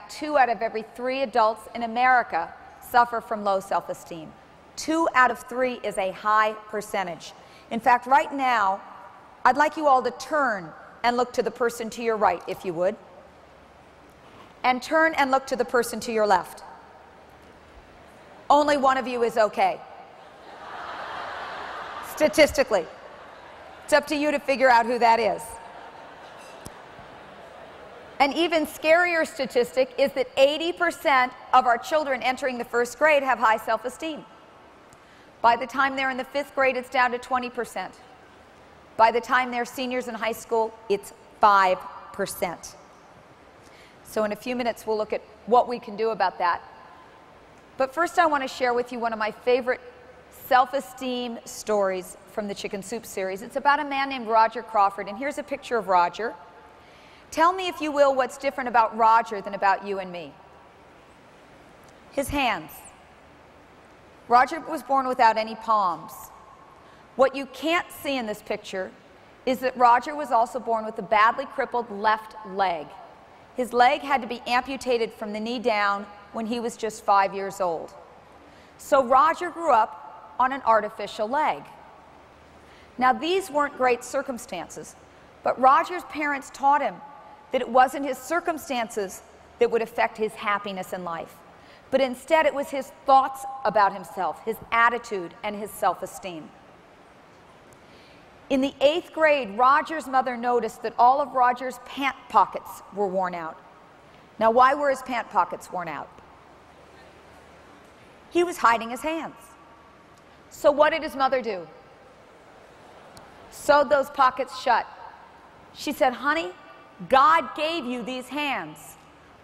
fact, 2 out of every 3 adults in America suffer from low self-esteem. 2 out of 3 is a high percentage. In fact, right now, I'd like you all to turn and look to the person to your right, if you would. And turn and look to the person to your left. Only one of you is okay. Statistically. It's up to you to figure out who that is. An even scarier statistic is that 80% of our children entering the 1st grade have high self-esteem. By the time they're in the 5th grade, it's down to 20%. By the time they're seniors in high school, it's 5%. So in a few minutes, we'll look at what we can do about that. But first, I want to share with you one of my favorite self-esteem stories from the Chicken Soup series. It's about a man named Roger Crawford, and here's a picture of Roger. Tell me, if you will, what's different about Roger than about you and me. His hands. Roger was born without any palms. What you can't see in this picture is that Roger was also born with a badly crippled left leg. His leg had to be amputated from the knee down when he was just 5 years old. So Roger grew up on an artificial leg. Now, these weren't great circumstances, but Roger's parents taught him that it wasn't his circumstances that would affect his happiness in life, but instead it was his thoughts about himself, his attitude, and his self-esteem. In the 8th grade, Roger's mother noticed that all of Roger's pant pockets were worn out. Now, why were his pant pockets worn out? He was hiding his hands. So what did his mother do? Sewed those pockets shut. She said, "Honey, God gave you these hands.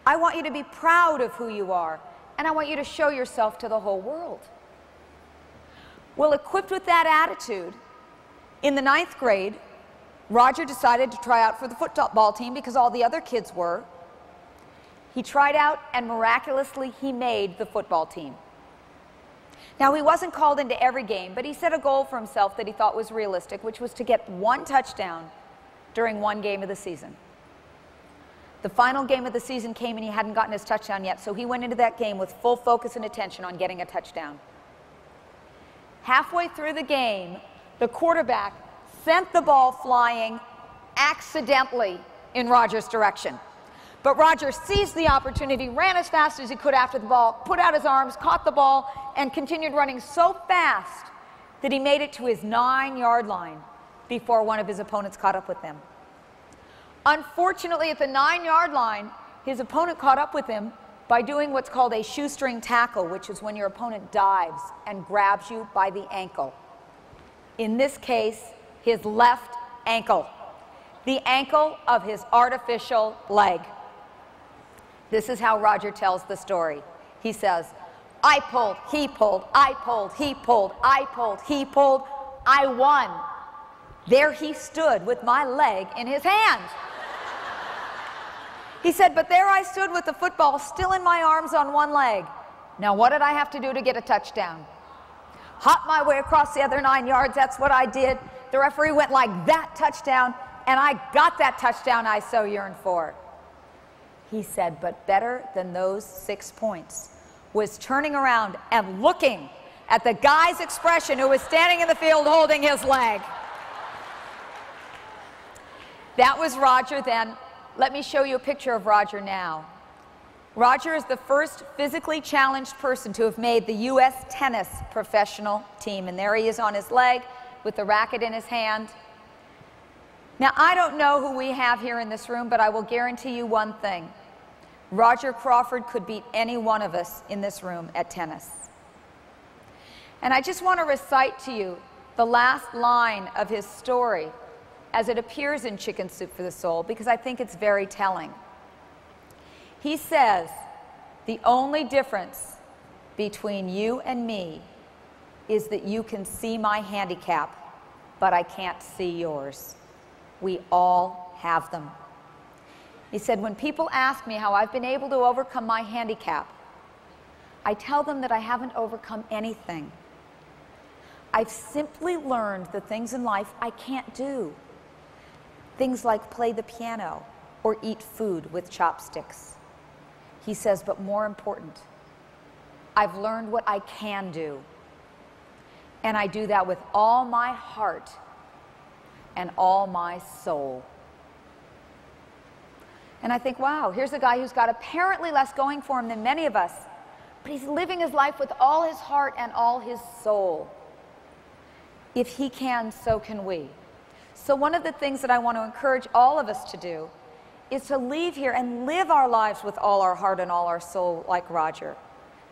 I want you to be proud of who you are, and I want you to show yourself to the whole world." Well, equipped with that attitude, in the 9th grade, Roger decided to try out for the football team because all the other kids were. He tried out, and miraculously, he made the football team. Now, he wasn't called into every game, but he set a goal for himself that he thought was realistic, which was to get 1 touchdown during 1 game of the season. The final game of the season came, and he hadn't gotten his touchdown yet, so he went into that game with full focus and attention on getting a touchdown. Halfway through the game, the quarterback sent the ball flying accidentally in Roger's direction. But Roger seized the opportunity, ran as fast as he could after the ball, put out his arms, caught the ball, and continued running so fast that he made it to his 9-yard line before one of his opponents caught up with him. Unfortunately, at the 9-yard line, his opponent caught up with him by doing what's called a shoestring tackle, which is when your opponent dives and grabs you by the ankle. In this case, his left ankle, the ankle of his artificial leg. This is how Roger tells the story. He says, "I pulled, he pulled, I pulled, he pulled, I pulled, he pulled, I won. There he stood with my leg in his hand." He said, "But there I stood with the football still in my arms on 1 leg. Now what did I have to do to get a touchdown? Hop my way across the other 9 yards, that's what I did. The referee went like that, touchdown, and I got that touchdown I so yearned for." He said, but better than those 6 points was turning around and looking at the guy's expression who was standing in the field holding his leg. That was Roger then. Let me show you a picture of Roger now. Roger is the first physically challenged person to have made the U.S. tennis professional team, and there he is on his leg with the racket in his hand. Now, I don't know who we have here in this room, but I will guarantee you one thing. Roger Crawford could beat any one of us in this room at tennis. And I just want to recite to you the last line of his story as it appears in Chicken Soup for the Soul, because I think it's very telling. He says, "The only difference between you and me is that you can see my handicap, but I can't see yours. We all have them." He said, "When people ask me how I've been able to overcome my handicap, I tell them that I haven't overcome anything. I've simply learned the things in life I can't do. Things like play the piano or eat food with chopsticks." He says, but more important, I've learned what I can do. And I do that with all my heart and all my soul. And I think, wow, here's a guy who's got apparently less going for him than many of us, but he's living his life with all his heart and all his soul. If he can, so can we. So one of the things that I want to encourage all of us to do is to leave here and live our lives with all our heart and all our soul like Roger,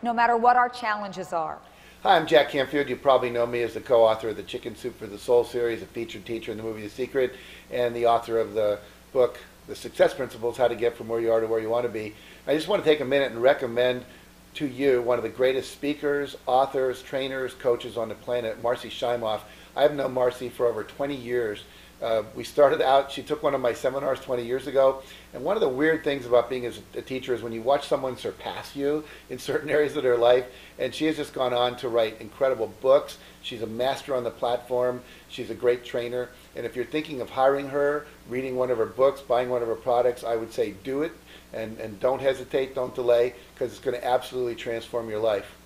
no matter what our challenges are. Hi, I'm Jack Canfield. You probably know me as the co-author of the Chicken Soup for the Soul series, a featured teacher in the movie The Secret, and the author of the book, The Success Principles, How to Get From Where You Are to Where You Want to Be. I just want to take a minute and recommend to you one of the greatest speakers, authors, trainers, coaches on the planet, Marci Shimoff. I've known Marci for over 20 years. We started out, she took one of my seminars 20 years ago, and one of the weird things about being a teacher is when you watch someone surpass you in certain areas of their life, and she has just gone on to write incredible books. She's a master on the platform. She's a great trainer, and if you're thinking of hiring her, reading one of her books, buying one of her products, I would say do it, and don't hesitate, don't delay, because it's going to absolutely transform your life.